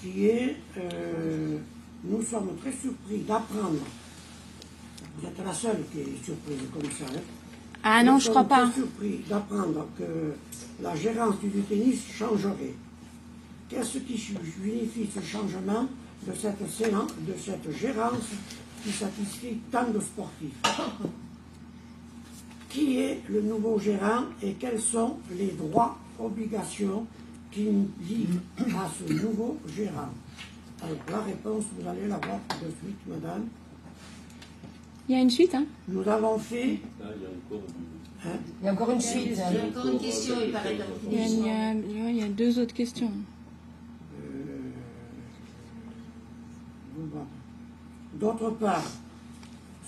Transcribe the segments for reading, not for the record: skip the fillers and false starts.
qui est, nous sommes très surpris d'apprendre, vous êtes la seule qui est surprise comme ça, hein. Ah non, je crois pas. Nous sommes très surpris d'apprendre que la gérance du tennis changerait. Qu'est-ce qui justifie ce changement de cette gérance qui satisfait tant de sportifs? Qui est le nouveau gérant et quels sont les droits, obligations qui lient à ce nouveau gérant? Alors, la réponse, vous allez la voir tout de suite, madame. Il y a une suite, hein? Nous avons fait... Il y a encore une suite. Il y a encore une question, il paraît. Il y a deux autres questions. D'autre part,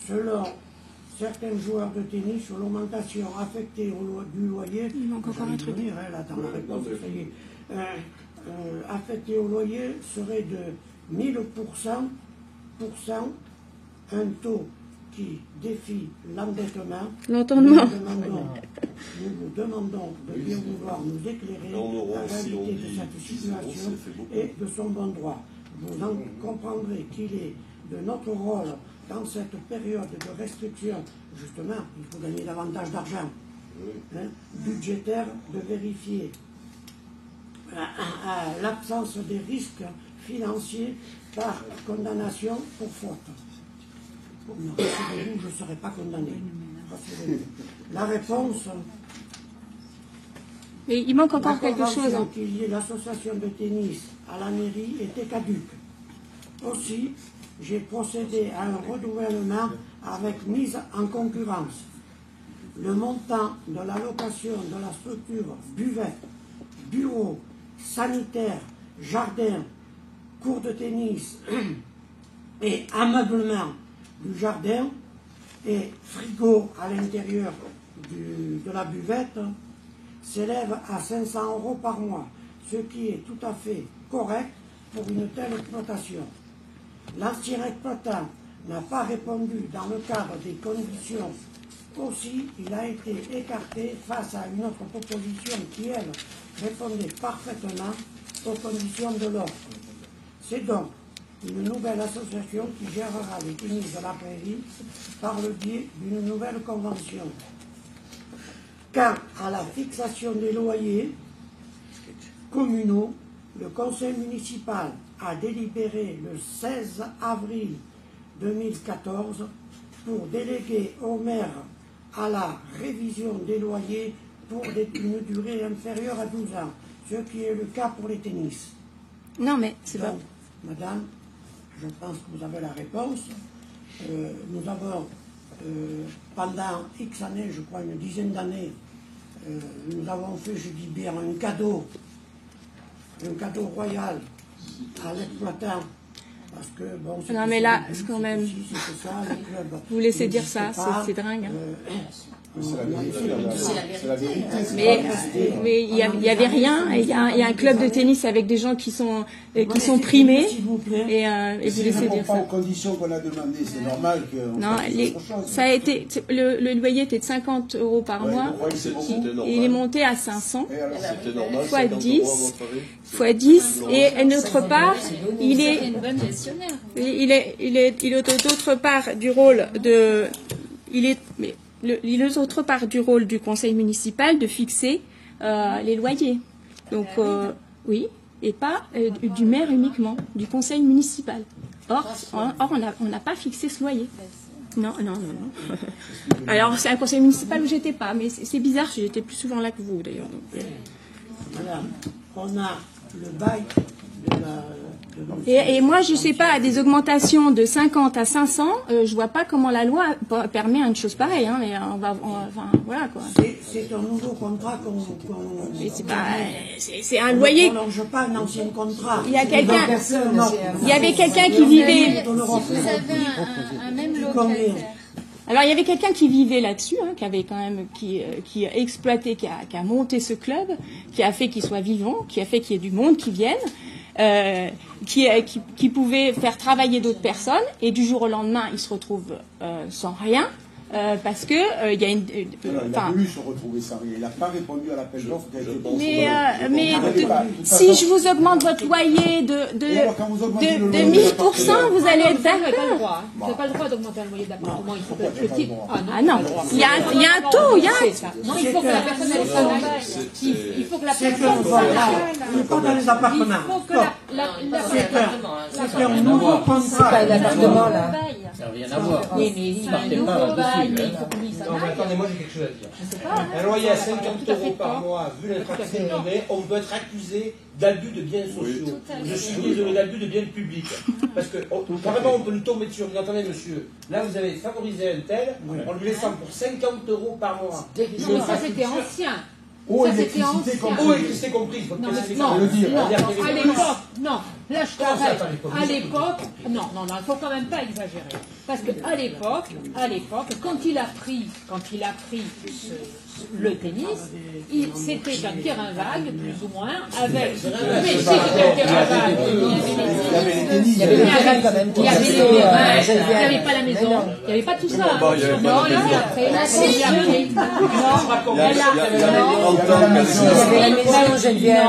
selon certains joueurs de tennis, l'augmentation affectée du loyer, il manque encore un truc. Dans la réponse, ça y est, affectée au loyer serait de 1000%, un taux qui défie l'endettement. L'entendement. Nous vous demandons de bien vouloir nous éclairer la réalité de cette situation et de son bon droit. Vous en comprendrez qu'il est de notre rôle dans cette période de restriction, justement, il faut gagner davantage d'argent, budgétaire, de vérifier l'absence des risques financiers par condamnation pour faute. Non, rassurez-vous, je ne serai pas condamné. La réponse... Mais il manque encore quelque chose. La qu'il y ait l'association de tennis à la mairie était caduque. Aussi, j'ai procédé à un renouvellement avec mise en concurrence. Le montant de l'allocation de la structure buvette, bureau, sanitaire, jardin, cours de tennis et ameublement du jardin et frigo à l'intérieur de la buvette s'élève à 500 € par mois, ce qui est tout à fait correct pour une telle exploitation. L'ancien exploitant n'a pas répondu dans le cadre des conditions. Aussi, il a été écarté face à une autre proposition qui, elle, répondait parfaitement aux conditions de l'offre. C'est donc une nouvelle association qui gérera les tennis de la prairie par le biais d'une nouvelle convention. Quant à la fixation des loyers communaux, le conseil municipal a délibéré le 16 avril 2014 pour déléguer au maire à la révision des loyers pour une durée inférieure à 12 ans, ce qui est le cas pour les tennis. Non, mais c'est pas... Madame, je pense que vous avez la réponse. Nous avons, pendant X années, je crois une dizaine d'années, nous avons fait, je dis bien, un cadeau royal à l'exploitant. Parce que, bon, non, mais là, c'est quand même... Ça, vous laissez dire ça, c'est dingue. C'est la vérité. Mais il n'y avait rien. Il y a un club de tennis avec des gens qui sont primés. Et vous laissez dire ça. Aux conditions qu'on a demandées, c'est normal que. Non, ça a été, le loyer était de 50 € par mois. Il est monté à 500 fois 10. Et d'autre part, il est d'autre part du rôle de, il est d'autre part du rôle du conseil municipal de fixer les loyers. Donc oui, et pas du maire uniquement, du conseil municipal. Or on n'a pas fixé ce loyer. Non. Alors c'est un conseil municipal où j'étais pas, mais c'est bizarre, j'étais plus souvent là que vous d'ailleurs. Madame, on a le bail de la... Et moi, je ne sais pas, à des augmentations de 50 à 500, je vois pas comment la loi permet une chose pareille. Hein, mais voilà quoi. C'est un nouveau contrat qu'on... C'est un loyer. On ne prolonge pas un ancien contrat. Il y avait quelqu'un qui vivait... Vous avez un même locataire. Alors il y avait quelqu'un qui vivait là-dessus, hein, qui avait quand même qui a exploité, qui a monté ce club, qui a fait qu'il soit vivant, qui a fait qu'il y ait du monde qui vienne. Qui pouvait faire travailler d'autres personnes, et du jour au lendemain, il se retrouve sans rien, parce que il y a une. Il a voulu se retrouver sans rien. Il n'a pas répondu à l'appel d'offres qui a été mais si je vous augmente votre loyer de 1000%, vous allez être d'accord. Vous n'avez pas le droit d'augmenter le loyer d'appartement. Il faut que le type. Ah non, il y a un taux, il y a. Non, il faut que la personne elle travaille. Il faut que la personne On pas dans les appartements. Il faut que c'est un nouveau contrat. L'appartement, là. Ça n'a rien à voir. Oui, mais il Partez faut pas bail, là-dessus. il faut que lui s'en Non, mais aille. attendez, moi j'ai quelque chose à dire. Je sais pas. Un loyer à 50 Tout à fait euros par pas. mois, vu l'infraction qu'on est, on peut être accusé d'abus de biens sociaux. Je suis désolé, d'abus de biens publics. Parce que carrément, on peut nous tomber dessus. Mais attendez, monsieur, là vous avez favorisé un tel, en lui laissant pour 50 euros par mois. Non, mais ça c'était ancien. Eau, Ça c'était électricité, ancien. Oh, électricité comprise. Votre Non, préciser non, ça. le dire. non, C'est-à-dire non, qu'il y à avait l'époque, non, là je Comment ça, t'arrête. à l'époque À l'époque, non, il faut quand même pas exagérer. Parce qu'à l'époque, quand il a pris le tennis, c'était un terrain vague, plus ou moins, avec. Mais si, c'était un terrain vague. Il y avait les tennis. Il y avait le terrain quand même. Il y avait les terrains, il n'y avait pas la maison, il n'y avait pas tout ça. Non, il y avait après. Geneviève. Non,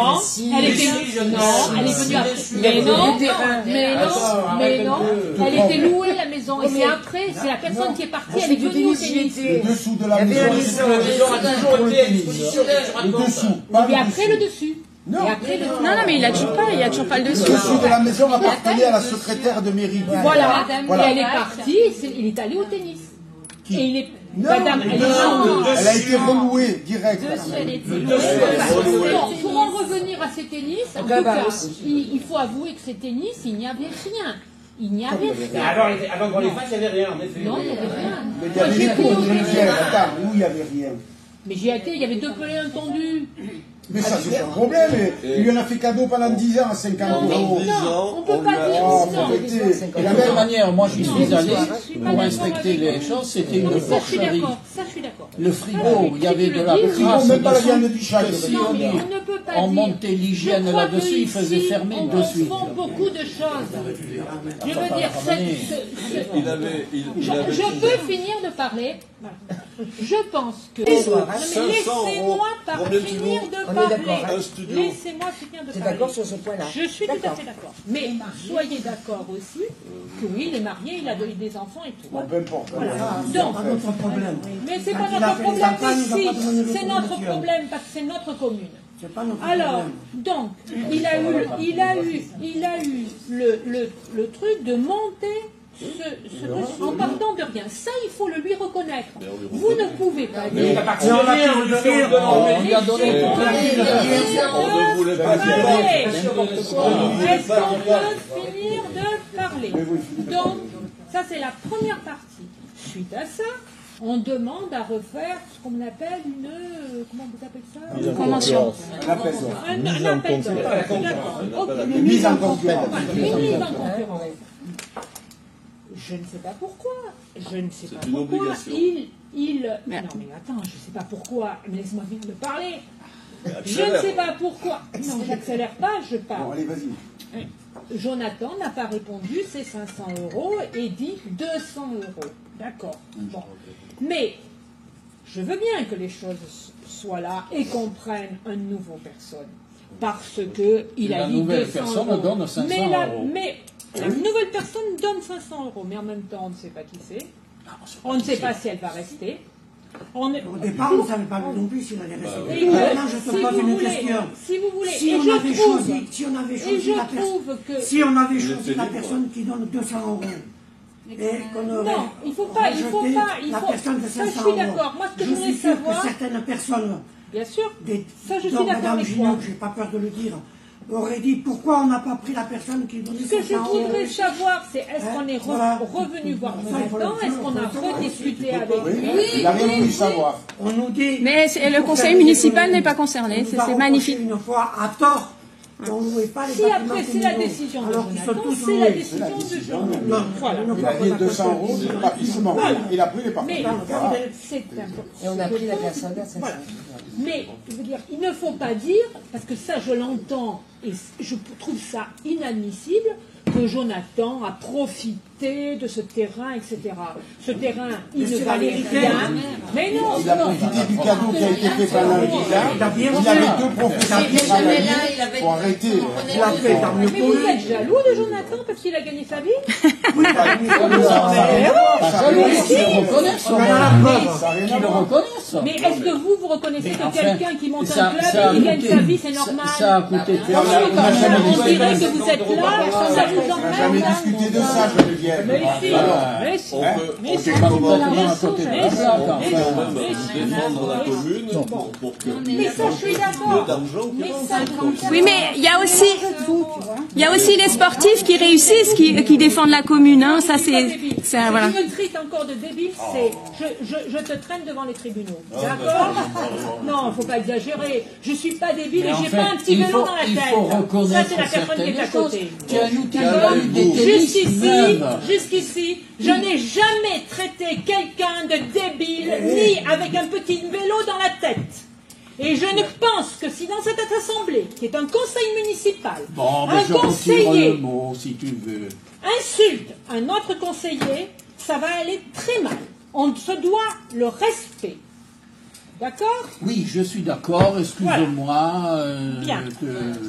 elle était venue après. Mais non, elle était louée la maison. Et c'est après, c'est la personne qui est partie, elle est venue au tennis. Le dessous de la maison. La maison a toujours été à disposition. Le dessous. Pas Et après le dessus. Non. Et après le Non, mais il y a toujours pas le Le dessus. dessous de la maison appartenait à la secrétaire de mairie. Voilà. Voilà. Et elle est partie, il est allé au tennis. Et il est. Non, Madame, elle est elle a été relouée direct. Bon, pour en revenir à ces tennis, en tout cas, il faut avouer que ces tennis, il n'y avait rien. Il n'y avait rien. Avant qu'on les fasse, il n'y avait rien, en effet. Non, il n'y avait rien. Mais il y avait les cours de Geneviève. Attends, où il n'y avait rien. Mais j'y étais, il y avait 2 pelés tendus. Mais ça, c'est un problème. Il lui en a fait cadeau pendant 10 ans à 50 euros. Non, on ne peut pas dire Oh, faut non. arrêter. De la même manière, moi je suis allé pour inspecter les choses, c'était une Ça, je suis porcherie. d'accord. Ça, je suis d'accord. Le frigo, il y avait de la Ils crasse font même pas la viande dessus. du chat. Si Non, on mais dit, on ne peut pas on dire. montait l'hygiène Je crois là-dessus, que il faisait ici, fermer on de suite. confond beaucoup de choses. Je veux dire, je peux finir de parler. Je pense que. Laissez-moi finir de parler. Laissez-moi finir de Tu es parler. d'accord sur ce point-là? Je suis tout à fait d'accord. Mais soyez d'accord aussi que oui, il est marié, il a des enfants et tout. Bon, peu importe. Voilà. C'est Donc, pas notre problème. mais c'est pas Quand il a notre fait les problème campagnes, il ici, n'a pas donné c'est notre l'autorisation. problème parce que c'est notre commune. C'est pas notre Alors, problème. donc, il a eu le truc de monter en partant de rien. Ça, il faut le lui reconnaître. Vous ne pouvez pas dire. Il appartient à rien, on lui fait On lui a donné Laissez-moi toute la finir vie. de voulait pas parler. dire. Est-ce qu'on peut finir de parler? Donc, ça c'est la première partie. Suite à ça, on demande à refaire ce qu'on appelle une... Comment vous appelez ça? Une convention. Un appel d'offres. D'accord. Ok. Une mise en concurrence. Une mise en concurrence. Je ne sais pas pourquoi. Je ne sais pas pourquoi. Non, mais attends, je ne sais pas pourquoi. Mais laisse-moi finir de parler. Je ne sais pas pourquoi. Non, j'accélère pas, je parle. Bon, allez, vas-y. Jonathan n'a pas répondu, c'est 500 € et dit 200 €. D'accord. Bon. Mais je veux bien que les choses soient là et qu'on prenne une nouvelle personne. Parce que il a La dit nouvelle 200 personne €. donne 500 €. Mais la nouvelle personne donne 500 €. Mais en même temps, on ne sait pas qui c'est. On ne sait pas si elle va rester. Au départ, on ne savait pas non plus s'il allait rester. Et Maintenant, je te pose une question. Si vous voulez, Si et on je avait trouve, choisi, si on avait et choisi je la personne, trouve que si on avait choisi la personne qui donne 200 € et qu'on aurait non, il faut pas, rejeté la personne de ça, 500 je suis €. d'accord. Moi, ce que je voulais suis sûr savoir, que certaines personnes, bien sûr, ça, je suis dont d'accord Madame avec Gignac, toi. je n'ai pas peur de le dire, aurait dit pourquoi on n'a pas pris la personne qui donnait Ce que 500 je voudrais €. savoir, c'est est-ce qu'on est Voilà. revenu voir Ça, il faut le Jonathan, dire, est-ce qu'on a il faut le rediscuté avec Oui, lui? il n'a rien voulu savoir. On nous dit. Mais le conseil municipal n'est pas concerné, c'est magnifique. Une fois à tort, on ne louait pas les Si bâtiments après c'est la communaux, décision de alors qu'ils sont Jonathan, tous c'est la loués. décision de Jonathan. Non, Voilà. Il a dit 200 € de l'établissement. Il a pris les Mais partenaires. c'est important. Et on a pris la personne à 500 Voilà. Mais, je veux dire, il ne faut pas dire, parce que ça je l'entends, et je trouve ça inadmissible, que Jonathan a profité de ce terrain, etc. Ce terrain, il ne valait rien. Mais non, Il a profité du cadeau qui a été fait par l'un. Il avait deux professeurs qui travaillaient. Il faut arrêter. mais vous êtes jaloux de Jonathan parce qu'il a gagné sa vie? Qu'ils le reconnaissent. Qu'ils le reconnaissent. Mais est-ce que vous reconnaissez Mais que enfin, quelqu'un qui monte ça- un club ça a et qui gagne coûté- sa vie, c'est normal? Ça a coûté On dirait que vous êtes là, ça vous On n'a jamais emmerde. discuté de ça, Geneviève. Mais si, mais si. On s'est pas complètement à côté de Mais la si. plaque, enfin. Défendre la commune pour que Mais ça, je suis d'accord. Mais ça, Oui, mais il y a aussi les sportifs qui réussissent, qui défendent la commune. Hein. Ça, c'est voilà. Ce qui me traite encore de débile, c'est je te traîne devant les tribunaux. D'accord? Non, il ne faut pas exagérer. Je ne suis pas débile et Mais en j'ai fait, pas un petit il vélo faut- dans la il tête. faut reconnaître Ça, c'est la personne qui est à certaines choses. côté. Tu as nous, tu D'accord? as eu des tennis même. Jusqu'ici, je n'ai jamais traité quelqu'un de débile, ni avec un petit vélo dans la tête. Et je ne pense que si dans cette assemblée, qui est un conseil municipal, Bon, mais un je retire conseiller le mot, si tu veux. insulte un autre conseiller, ça va aller très mal. On se doit le respect. D'accord? Oui, je suis d'accord, excuse-moi. Bien.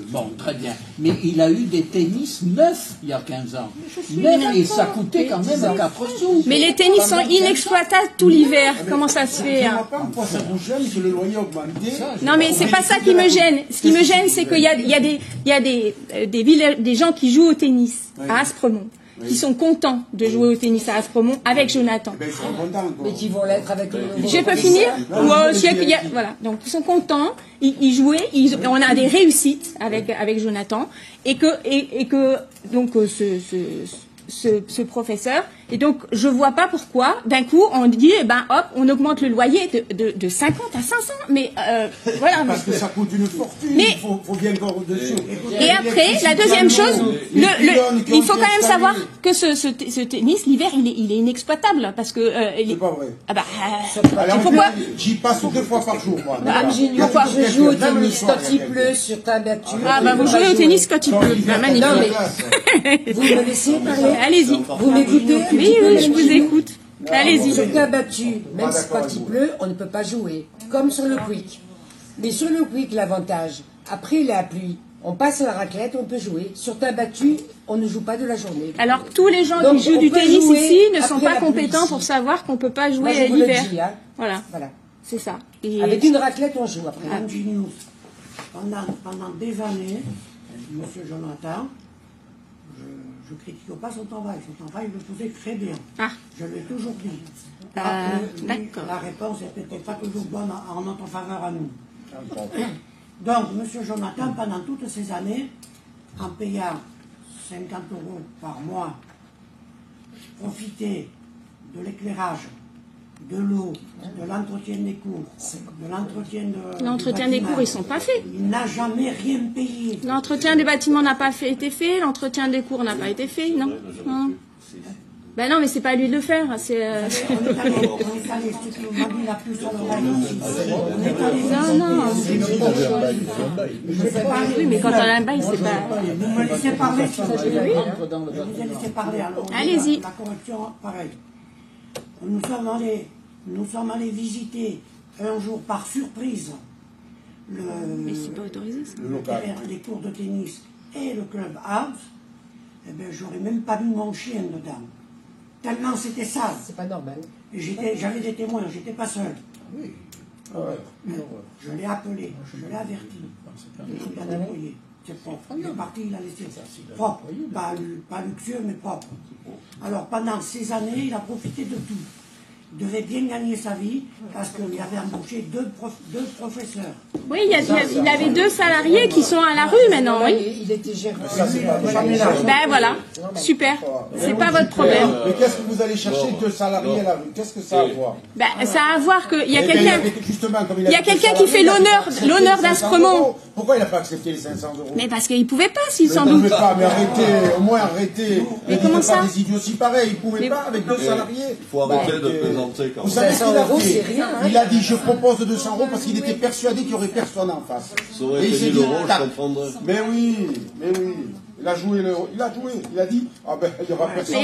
Bon, très bien. Mais il a eu des tennis neufs il y a 15 ans. suis Et ça d'accord. coûtait quand même à 4 sous. Mais les tennis sont inexploitables tout l'hiver. Comment ça se fait Je ne hein? vois pas pourquoi ça vous gêne que le loyer a augmenté. Non, mais c'est pas ça qui me gêne. Ce qui me gêne, c'est qu'il y a des gens qui jouent au tennis à Aspremont, qui sont contents de jouer au tennis à Aspremont avec Jonathan. Ben, ils sont contents, quoi. Mais qui vont l'être avec le nouveau Je peux commissaire. finir Non, Ou, non, s'il y a- voilà. Donc ils sont contents, ils jouaient, on a des réussites avec Jonathan et que donc ce professeur, et donc je vois pas pourquoi d'un coup on dit eh ben hop on augmente le loyer de 50 à 500, mais voilà. Parce que ça coûte une fortune. Mais- Il faut bien voir au-dessus. Et après, la deuxième chose, il faut quand même savoir que ce tennis, l'hiver, il est inexploitable parce que C'est pas vrai. ah bah, Alors, pourquoi j'y passe 2 fois par jour, moi. Madame Gignon, Pourquoi je joue au Même le tennis soir, quand il y il a pleut sur ta battue. Ah bah vous jouez au tennis quand il pleut, bah, magnifique. Non, mais- Vous me laissez parler? Allez-y. Vous m'écoutez? Oui, oui, je vous écoute. Allez-y. Sur ta battue, même Pas si d'accord quand avec il vous. pleut, on ne peut pas jouer. Comme sur le quick. Mais sur le quick, l'avantage, après la pluie, on passe à la raclette, on peut jouer. Sur ta battue, on ne joue pas de la journée. Alors tous les gens Donc, qui jouent on du peut tennis jouer ici ne sont après pas la pluie compétents ici. pour savoir qu'on peut pas Moi, jouer je vous le l'hiver. dis, hein. Voilà, Voilà. c'est ça. Et Avec une raclette, on joue après. Madame Gignoux, pendant des années, Monsieur Jonathan, je ne critique pas son travail. Son travail, il le faisait très bien. Ah. Je l'ai toujours dit. Lui, d'accord. la réponse n'était pas toujours bonne en notre faveur à nous. Donc, Monsieur Jonathan, pendant toutes ces années, en payant 50 € par mois, profitait de l'éclairage, de l'eau, de l'entretien des cours, de l'entretien de... l'entretien du des bâtiment. cours, ils sont pas faits. Il n'a jamais rien payé. L'entretien des bâtiments n'a pas été fait, l'entretien des cours n'a pas été fait, non, non. Ben non, mais c'est pas à lui de le faire. C'est. On est allé, ce qui m'a mis la puce à l'oreille aussi. On est allé Non, non. Oui, mais quand on a un bail, c'est pas. Vous me laissez parler, si vous voulez. Oui. Je vous ai laissé parler. Alors, Allez-y. La correction, pareil. Nous sommes allés visiter un jour par surprise Mais c'est pas autorisé, ça. les cours de tennis et le club house. Eh bien, j'aurais même pas mis mon chien dedans. Tellement c'était sale. C'est pas normal. Et j'avais des témoins, j'étais pas seul. Je l'ai appelé, je l'ai averti. Il a nettoyé. C'est propre. Il est parti, il a laissé propre. Pas luxueux, mais propre. Alors pendant ces années, il a profité de tout. Il devait bien gagner sa vie parce qu'il avait embauché deux professeurs. Oui, il avait 2 salariés qui sont à la rue maintenant, oui. Il était gérant. Ben voilà, super. C'est pas votre problème. Mais qu'est-ce que vous allez chercher 2 salariés à la rue? Qu'est-ce que ça a à voir? Ben ça a à voir qu'il y a Eh bien, quelqu'un. justement, comme Il y a avait deux quelqu'un qui fait salariés, il a accepté l'honneur les 500 d'Aspremont. €. Pourquoi il n'a pas accepté les 500 €? Mais parce qu'il pouvait pas, s'il Mais sans vous ne doute. pouvez pas, mais arrêtez, au moins arrêtez. Mais Ne comment dites ça? pas des idioties pareils, il ne pouvait Mais- pas avec 2 salariés. Il faut arrêter de plaisanter quand Vous même. savez ce 500 qu'il a €, fait? c'est rien, hein. Il a dit je propose 200 € parce qu'il était persuadé qu'il n'y aurait personne en face. Ça aurait Et il été s'est 1000 dit, €, je tac. comprendrais. Mais oui, mais oui. Il a joué, il a dit, ah ben, il y aura personne.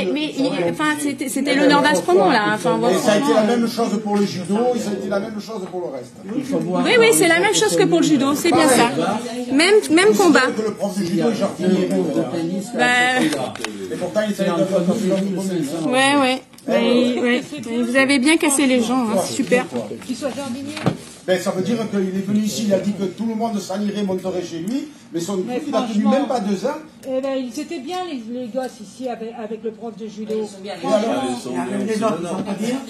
Enfin, c'était l'honneur d'Aspremont, là. Enfin, et ça a été la même chose pour le judo, et ça a été la même chose pour le reste. Oui, c'est la même chose que pour le judo, c'est bien ça. Même combat. Que le prof de judo est jardinier. Et pourtant, il était dans Ouais. Vous avez bien cassé les gens, hein, c'est super. Qu'il soit jardinier. Ben, ça veut dire qu'il est venu ici, il a dit que tout le monde s'en irait, monterait chez lui, mais son équipe, il a tenu même pas 2 ans. Eh ben, ils étaient bien, les gosses, ici, avec le prof de judo.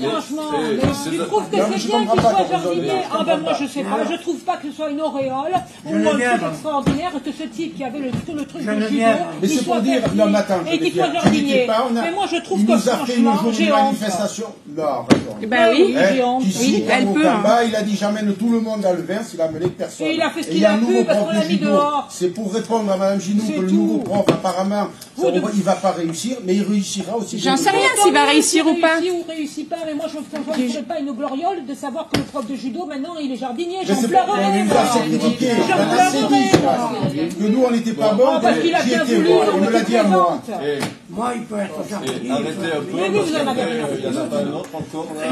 Franchement, mais tu trouves que c'est bien qu'il soit jardinier? Ah ben moi je sais pas, je trouve pas que ce soit une auréole ou un truc extraordinaire que ce type qui avait tout le truc de judo, mais c'est pour dire, non mais attends, et qu'il soit jardinier. Mais moi je trouve que franchement, j'ai honte. Ben oui, j'ai honte. Ici, au combat, il a dit j'amène tout le monde dans le vin, il a amené personne. Et il a fait ce qu'il a pu parce qu'on l'a mis dehors. C'est pour répondre à Mme Ginou que le nouveau prof, apparemment, il ne va pas réussir, mais il réussira aussi. J'en sais rien s'il va réussir ou pas. Réussit ou réussit pas, mais moi je ne ferai pas une gloriole de savoir que le prof de judo, maintenant, il est jardinier. J'en pleurerai. Que nous, on n'était pas bons, parce qu'il a bien voulu, on me l'a dit à moi. Moi, il peut être jardinier. Arrêtez un peu. Mais vous en avez rien. Il n'y en a pas un autre encore là.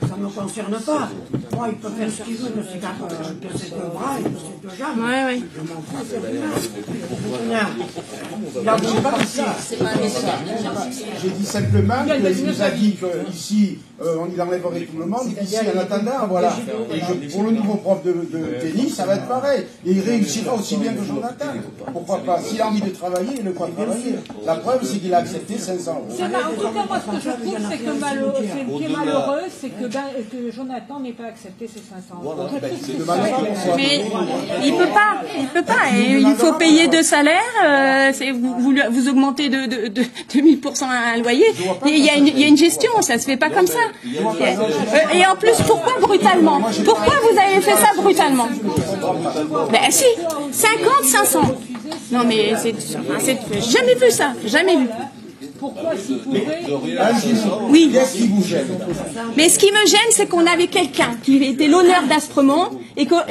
Ça ne me concerne pas. Moi, il peut faire ce qu'il veut de ses deux bras et de ses 2 jambes. Ouais. Je m'en fous, c'est rien. Il a voulu pas ça. J'ai dit simplement qu'il nous a dit qu'ici, il enlèverait tout le monde, ici, en attendant, voilà. Et pour le nouveau prof de tennis, ça va être pareil. Et il réussira aussi bien que Jonathan. Pourquoi pas? S'il a envie de travailler, il ne peut pas travailler. La preuve, c'est qu'il a accepté 500 euros. En tout cas, moi, ce que je trouve, c'est que ce qui est malheureux, c'est que Jonathan n'ait pas accepté ses 500 euros. Mais il peut pas. Et il faut payer 2 salaires. Vous augmentez de 1000% un loyer. Il y a une gestion, ça se fait pas comme ça. Et en plus, pourquoi brutalement? Pourquoi vous avez fait ça brutalement? Ben si, 500. Non mais c'est jamais vu ça, jamais vu. Pourquoi s'il pouvait... Oui. Qu'est-ce qui vous gêne? Mais ce qui me gêne, c'est qu'on avait quelqu'un qui était l'honneur d'Aspremont et qu'on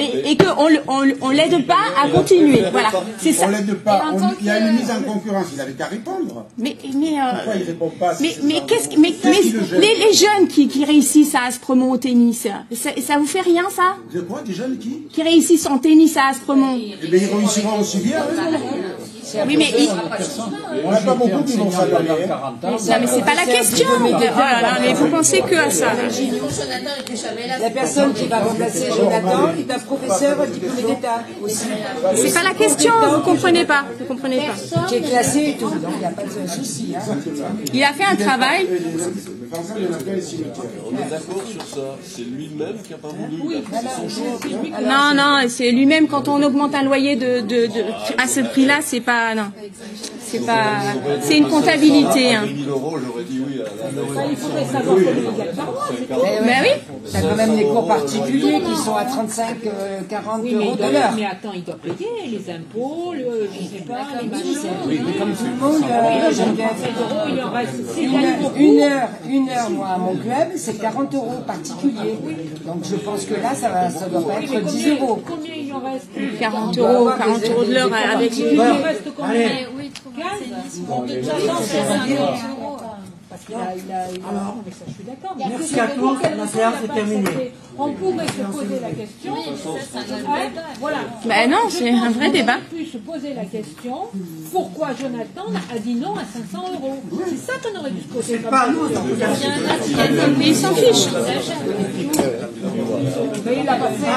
l'aide pas à continuer. Voilà, c'est ça. On l'aide pas. Il y a une mise en concurrence. Il avait qu'à répondre. Pourquoi il répond pas? Les jeunes qui réussissent à Aspremont au tennis, ça vous fait rien ça? De quoi? Des jeunes qui réussissent en tennis à Aspremont. Eh bien, ils réussiront aussi bien. Oui, mais on n'a pas beaucoup qui vont s'adonner. Non, mais c'est pas la question. Oh là là, mais vous pensez que à ça. La personne qui va remplacer Jonathan est un professeur diplômé d'État aussi. C'est pas la question, vous comprenez pas. Qui est classé et tout, donc il n'y a pas de souci. Il a fait un travail. On est d'accord sur ça. C'est lui-même qui n'a pas voulu. C'est son choix. Non, c'est lui-même quand on augmente un loyer à ce prix-là, c'est pas. Non. C'est une comptabilité. 1000 euros, j'aurais dit oui. Il faudrait savoir combien il gagne par mois. Ben oui. T'as quand même des cours particuliers qui sont à 35, 40 euros de l'heure. Mais attends, il doit payer les impôts, je sais pas, les machins. Oui, mais comme tout le monde, il en reste. une heure, moi, à mon club, c'est 40 euros particuliers. Donc je pense que là, ça doit pas être 10 euros. Combien il en reste? 40 euros de l'heure avec les... Il en reste combien? 15? Parce qu'il a... Alors, mais ça, je suis d'accord. Merci à tous, la séance est terminée. On pourrait se poser la question. Voilà. Ben non, c'est un vrai débat. On aurait pu se poser la question pourquoi Jonathan a dit non à 500 euros. C'est ça qu'on aurait dû se poser. C'est pas nous, Mais il s'en fiche. Mais il a pas fait.